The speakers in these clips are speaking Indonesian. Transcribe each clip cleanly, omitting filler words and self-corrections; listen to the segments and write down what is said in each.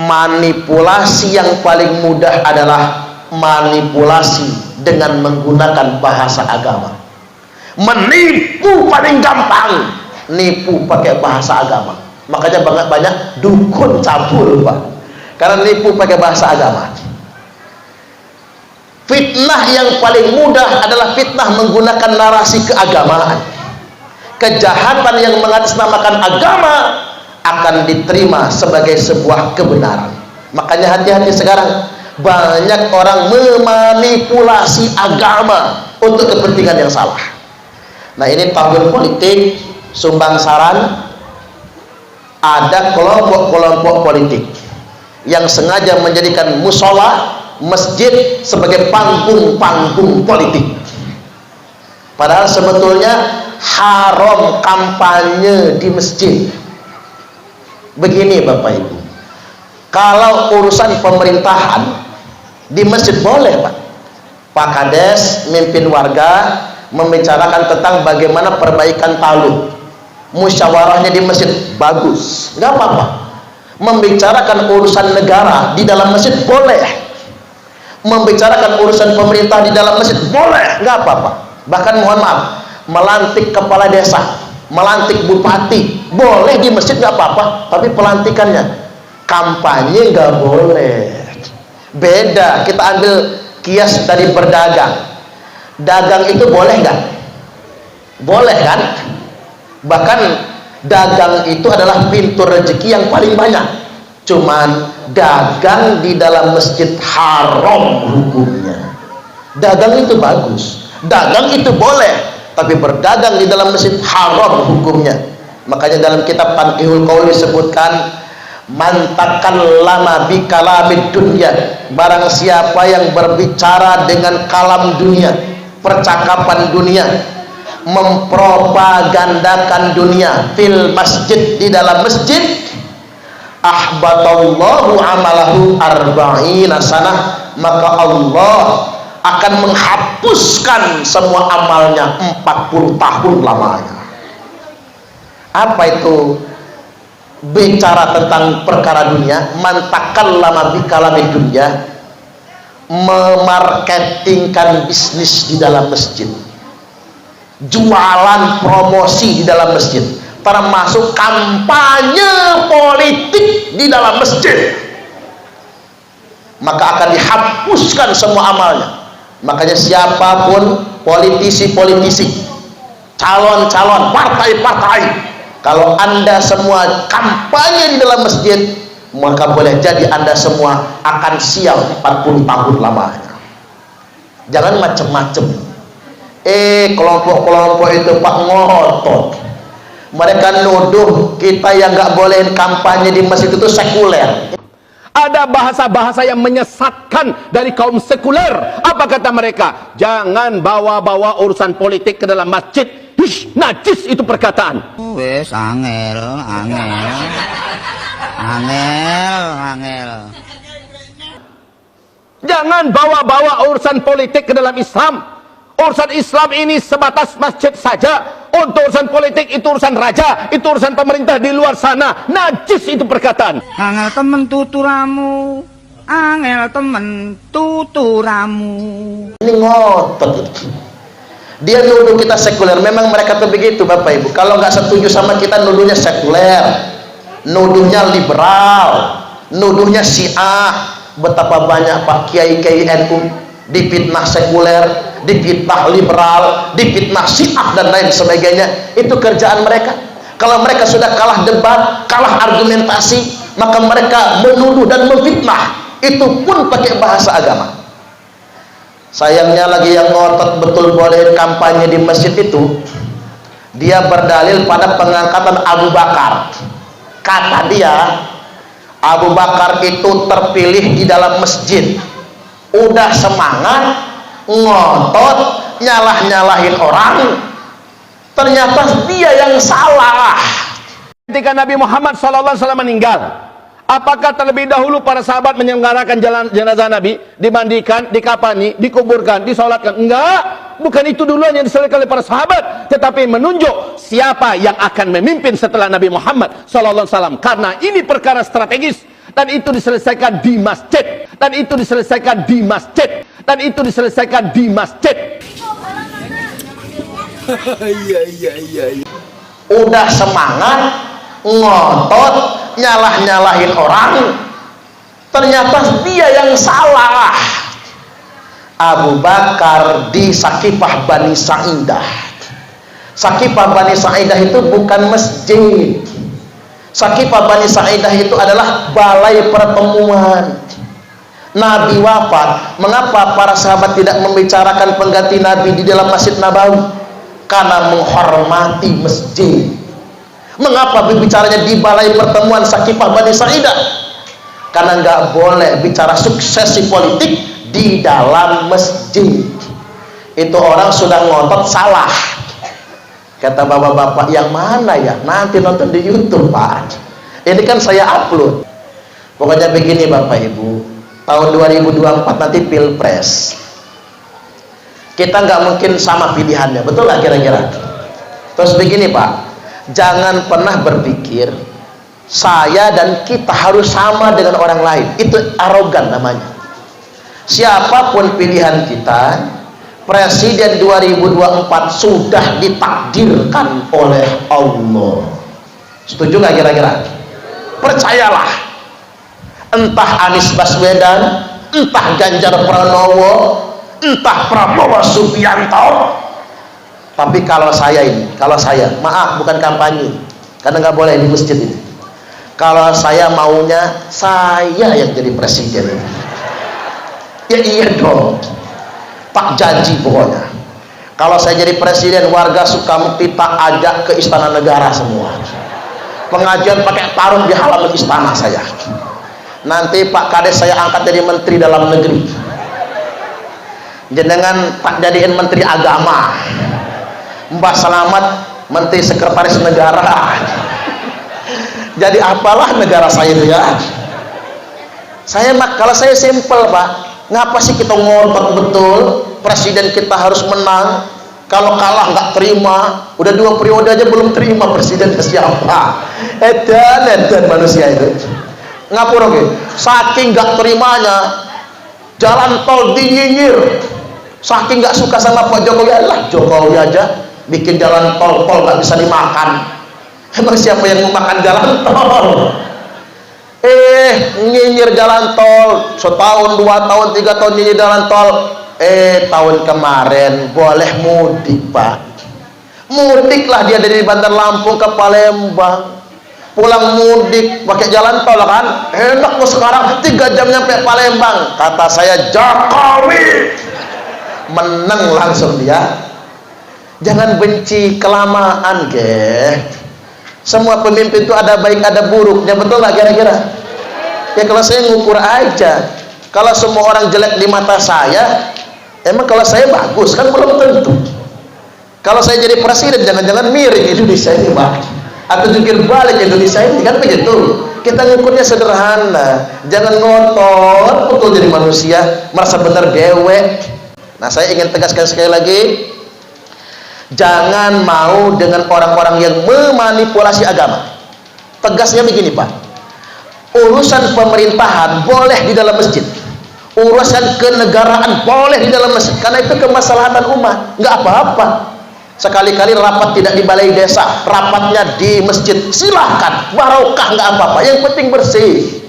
manipulasi yang paling mudah adalah manipulasi dengan menggunakan bahasa agama. Menipu paling gampang, nipu pakai bahasa agama. Makanya banyak dukun cabul, Pak, karena nipu pakai bahasa agama. Fitnah yang paling mudah adalah fitnah menggunakan narasi keagamaan. Kejahatan yang mengatasnamakan agama akan diterima sebagai sebuah kebenaran. Makanya hati-hati sekarang, banyak orang memanipulasi agama untuk kepentingan yang salah. Nah, ini tahun politik, sumbang saran, ada kelompok-kelompok politik yang sengaja menjadikan musola, masjid sebagai panggung-panggung politik. Padahal sebetulnya haram kampanye di masjid. Begini Bapak Ibu, kalau urusan pemerintahan di masjid boleh, Pak Kades mimpin warga membicarakan tentang bagaimana perbaikan talud, musyawarahnya di masjid bagus, nggak apa-apa. Membicarakan urusan negara di dalam masjid boleh, membicarakan urusan pemerintah di dalam masjid boleh, nggak apa-apa. Bahkan mohon maaf, melantik kepala desa, melantik bupati boleh di masjid, nggak apa-apa. Tapi pelantikannya, kampanye nggak boleh. Beda. Kita ambil kias dari berdagang. Dagang itu boleh nggak? Boleh kan? Bahkan dagang itu adalah pintu rezeki yang paling banyak. Cuman dagang di dalam masjid haram hukumnya. Dagang itu bagus, dagang itu boleh, tapi berdagang di dalam masjid haram hukumnya. Makanya dalam kitab Tanqihul Qaul disebutkan, man takallama bi kalamid dunya, barang siapa yang berbicara dengan kalam dunia, percakapan dunia, mempropagandakan dunia fil masjid, di dalam masjid, ahbatallahu amalahu arba'ina sanah, maka Allah akan menghapuskan semua amalnya 40 tahun lamanya. Apa itu bicara tentang perkara dunia? Man takallama bi kalamid dunya, memarketingkan bisnis di dalam masjid, jualan promosi di dalam masjid, termasuk kampanye politik di dalam masjid, maka akan dihapuskan semua amalnya. Makanya siapapun, politisi-politisi, calon-calon, partai-partai, kalau Anda semua kampanye di dalam masjid, maka boleh jadi Anda semua akan sial 40 tahun lamanya. Jangan macem-macem. Kelompok-kelompok itu Pak ngotot. Mereka nuduh kita yang nggak boleh kampanye di masjid itu sekuler. Ada bahasa-bahasa yang menyesatkan dari kaum sekuler. Apa kata mereka? Jangan bawa-bawa urusan politik ke dalam masjid. Hish, najis itu perkataan. Wes angel. Jangan bawa-bawa urusan politik ke dalam Islam. Urusan Islam ini sebatas masjid saja. Untuk urusan politik itu urusan raja, itu urusan pemerintah di luar sana. Najis itu perkataan. Angel temen tuturamu. Ini ngotot itu. Dia nuduh kita sekuler. Memang mereka tuh begitu Bapak Ibu. Kalau nggak setuju sama kita, nuduhnya sekuler, nuduhnya liberal, nuduhnya Syiah. Betapa banyak Pak kiai-kiai NU difitnah sekuler, difitnah liberal, difitnah Syiah dan lain sebagainya. Itu kerjaan mereka. Kalau mereka sudah kalah debat, kalah argumentasi, maka mereka menuduh dan memfitnah. Itu pun pakai bahasa agama. Sayangnya lagi yang ngotot betul boleh kampanye di masjid itu, dia berdalil pada pengangkatan Abu Bakar. Kata dia, Abu Bakar itu terpilih di dalam masjid, udah semangat, ngotot, nyalah-nyalahin orang, ternyata dia yang salah. Ketika Nabi Muhammad SAW meninggal, apakah terlebih dahulu para sahabat menyelenggarakan jenazah Nabi, dimandikan, dikapani, dikuburkan, disolatkan? Enggak, bukan itu duluan yang diselesaikan oleh para sahabat, tetapi menunjuk siapa yang akan memimpin setelah Nabi Muhammad SAW. Karena ini perkara strategis. Dan itu diselesaikan di masjid. Dan itu diselesaikan di masjid. Dan itu diselesaikan di masjid. Udah semangat, ngotot, nyalah-nyalahin orang, ternyata dia yang salah. Abu Bakar di Sakifah Bani Sa'idah. Sakifah Bani Sa'idah itu bukan masjid. Sakifah Bani Sa'idah itu adalah balai pertemuan. Nabi wafat, mengapa para sahabat tidak membicarakan pengganti Nabi di dalam Masjid Nabawi? Karena menghormati masjid. Mengapa berbicaranya di balai pertemuan Sakifah Bani Sa'idah? Karena nggak boleh bicara suksesi politik di dalam masjid. Itu orang sudah ngotot salah. Kata bapak-bapak, yang mana ya? Nanti nonton di YouTube, Pak. Ini kan saya upload. Pokoknya begini Bapak Ibu, tahun 2024 nanti Pilpres. Kita nggak mungkin sama pilihannya, betul lah kira-kira. Terus begini Pak, jangan pernah berpikir saya dan kita harus sama dengan orang lain. Itu arogan namanya. Siapapun pilihan kita, Presiden 2024 sudah ditakdirkan oleh Allah. Setuju nggak kira-kira? Percayalah, entah Anies Baswedan, entah Ganjar Pranowo, entah Prabowo Subianto. Tapi kalau saya, maaf bukan kampanye, karena nggak boleh di masjid ini. Kalau saya maunya saya yang jadi presiden. Ya iya dong. Tak janji pokoknya. Kalau saya jadi presiden, warga Sukamukti tak ajak ke Istana Negara semua. Pengajian pakai tarung di halaman istana saya. Nanti Pak Kades saya angkat jadi Menteri Dalam Negeri. Jenengan tak jadiin Menteri Agama. Mbah Selamat Menteri Sekretaris Negara. Jadi apalah negara saya itu ya. Kalau saya simpel Pak. Ngapa sih kita ngotot betul presiden kita harus menang? Kalau kalah nggak terima, udah 2 periode aja belum terima presiden ke siapa? Edan manusia itu. Ngapura oke? Saking nggak terimanya, jalan tol dinyinyir. Saking nggak suka sama Pak Jokowi, lah Jokowi aja bikin jalan tol nggak bisa dimakan. Emang siapa yang mau makan jalan tol? Nyinyir jalan tol setahun, 2 tahun, 3 tahun nyinyir jalan tol. Tahun kemarin boleh mudik Pak. Mudiklah dia dari Bandar Lampung ke Palembang. Pulang mudik pakai jalan tol kan? Enak kok sekarang 3 jam nyampe Palembang. Kata saya Jokowi menang langsung dia. Jangan benci kelamaan Semua pemimpin itu ada baik ada buruknya, betul nggak kira-kira? Ya kalau saya ngukur aja, kalau semua orang jelek di mata saya, emang kalau saya bagus kan belum tentu. Kalau saya jadi presiden, jangan-jangan miring Indonesia ini Pak, atau jungkir balik Indonesia ini, kan begitu. Kita ngukurnya sederhana, jangan ngotot betul jadi manusia merasa benar dewe. Nah saya ingin tegaskan sekali lagi, jangan mau dengan orang-orang yang memanipulasi agama. Tegasnya begini Pak, urusan pemerintahan boleh di dalam masjid, urusan kenegaraan boleh di dalam masjid, karena itu kemaslahatan umat, nggak apa-apa. Sekali-kali rapat tidak di balai desa, rapatnya di masjid, silahkan, barokah, nggak apa-apa, yang penting bersih.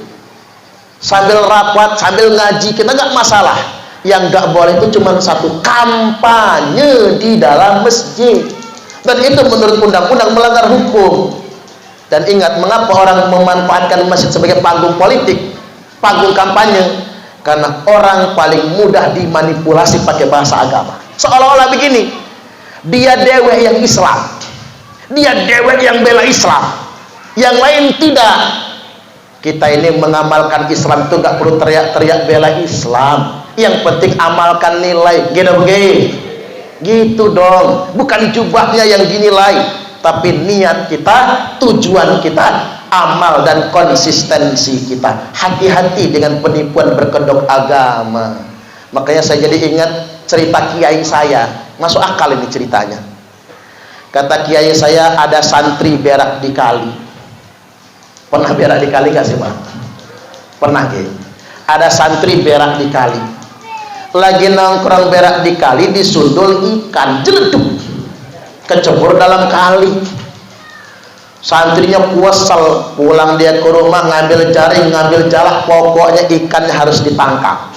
Sambil rapat, sambil ngaji, kita nggak masalah. Yang nggak boleh itu cuma satu, kampanye di dalam masjid, dan itu menurut undang-undang melanggar hukum. Dan ingat, mengapa orang memanfaatkan masjid sebagai panggung politik, panggung kampanye? Karena orang paling mudah dimanipulasi pakai bahasa agama. Seolah-olah begini, dia dewek yang Islam, dia dewek yang bela Islam, yang lain tidak. Kita ini mengamalkan Islam itu nggak perlu teriak-teriak bela Islam. Yang penting amalkan nilai, gitu dong. Bukan jubahnya yang dinilai, tapi niat kita, tujuan kita, amal dan konsistensi kita. Hati-hati dengan penipuan berkedok agama. Makanya saya jadi ingat cerita kiai saya, masuk akal ini ceritanya. Kata kiai saya, ada santri berak di kali. Pernah berak di kali gak sih Pak? Pernah ada santri berak di kali, lagi nongkrong berak di kali, disundul ikan jeleduk kecebur dalam kali. Santrinya kuesel, pulang dia ke rumah, ngambil jaring, ngambil jalak, pokoknya ikannya harus ditangkap.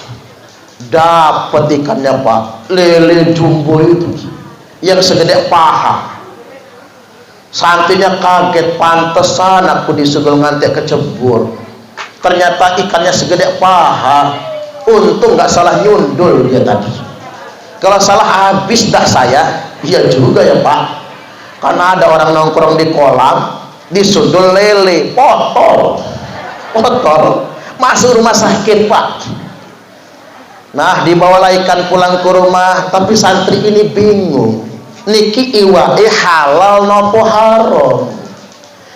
Dapat ikannya Pak, lele jumbo itu yang segede paha. Santrinya kaget, pantesan aku disundul ngantek kecebur, ternyata ikannya segede paha. Untung nggak salah nyundul dia tadi, kalau salah habis dah saya. Iya juga ya Pak, karena ada orang nongkrong di kolam, disundul lele, kotor, masuk rumah sakit Pak. Nah, dibawalah ikan pulang ke rumah, tapi santri ini bingung, niki iwae halal nopo haram.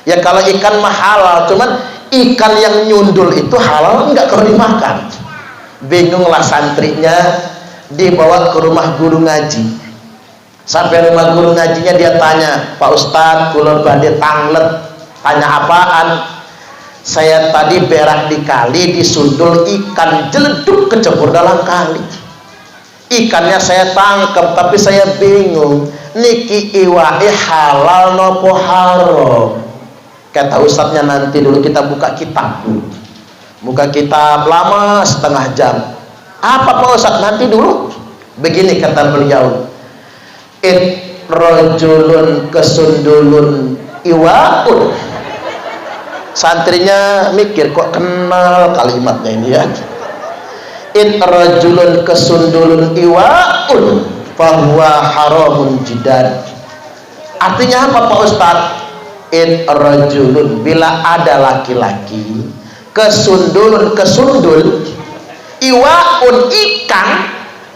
Ya kalau ikan mah halal, cuman ikan yang nyundul itu halal enggak kalau dimakan. Bingunglah santrinya, dibawa ke rumah guru ngaji. Sampai rumah guru ngajinya, dia tanya, Pak Ustadz, kula badhe tanglet. Tanya apaan? Saya tadi berak di kali, disundul ikan jeleduk kecebur dalam kali. Ikannya saya tangkap, tapi saya bingung, niki iwae halal nopo haram. Kata ustadznya, nanti dulu kita buka kitab dulu. Buka kitab lama setengah jam. Apa Pak Ustadz? Nanti dulu. Begini kata beliau, rojulun kesundulun iwaun. Santrinya mikir, kok kenal kalimatnya ini ya. Rojulun kesundulun iwaun fahuwa haramun jidan. Artinya apa Pak Ustadz? Rojulun, bila ada laki-laki kesundul iwaun ikan,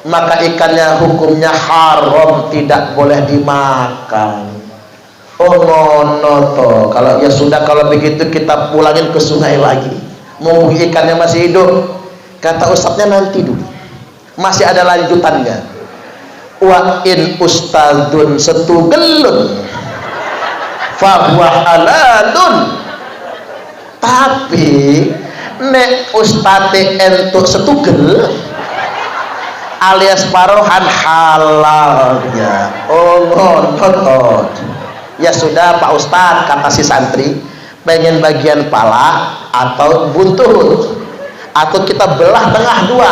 maka ikannya hukumnya haram, tidak boleh dimakan. Oh ngono toh. Kalau ya sudah, kalau begitu kita pulangin ke sungai lagi. Mau ikannya masih hidup. Kata ustadznya, nanti dulu, masih ada lanjutannya. Wa in ustadzun setugelun fahuwa halalun. Tapi nek ustadze entuk setugel alias parohan halalnya. Oh ngono. Ya sudah Pak Ustadz, kata si santri, pengen bagian pala atau buntut, atau kita belah tengah dua.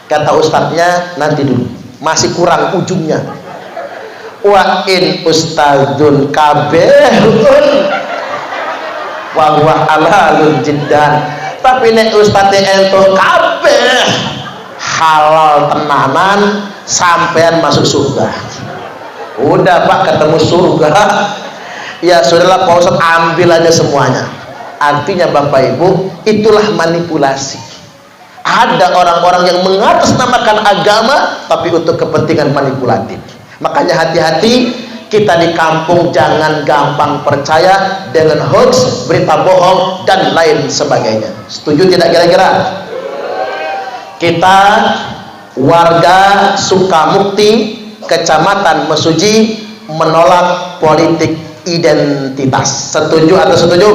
Kata ustadznya, nanti dulu, masih kurang ujungnya. Wa in ustadzun kabehun wa huwa halalun jiddan. Tapi nek ustadze ento kabeh halal tenanan, sampean masuk surga. Udah Pak, ketemu surga. Ya sudahlah Pak Ustadz, ambil aja semuanya. Artinya Bapak Ibu, itulah manipulasi. Ada orang-orang yang mengatasnamakan agama tapi untuk kepentingan manipulatif. Makanya hati-hati kita di kampung, jangan gampang percaya dengan hoax, berita bohong dan lain sebagainya. Setuju tidak kira-kira? Kita warga Sukamukti, Kecamatan Mesuji, menolak politik identitas. Setuju atau setuju?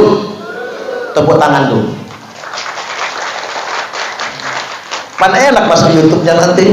Tepuk tangan dulu. Pan enak masuk YouTube-nya nanti.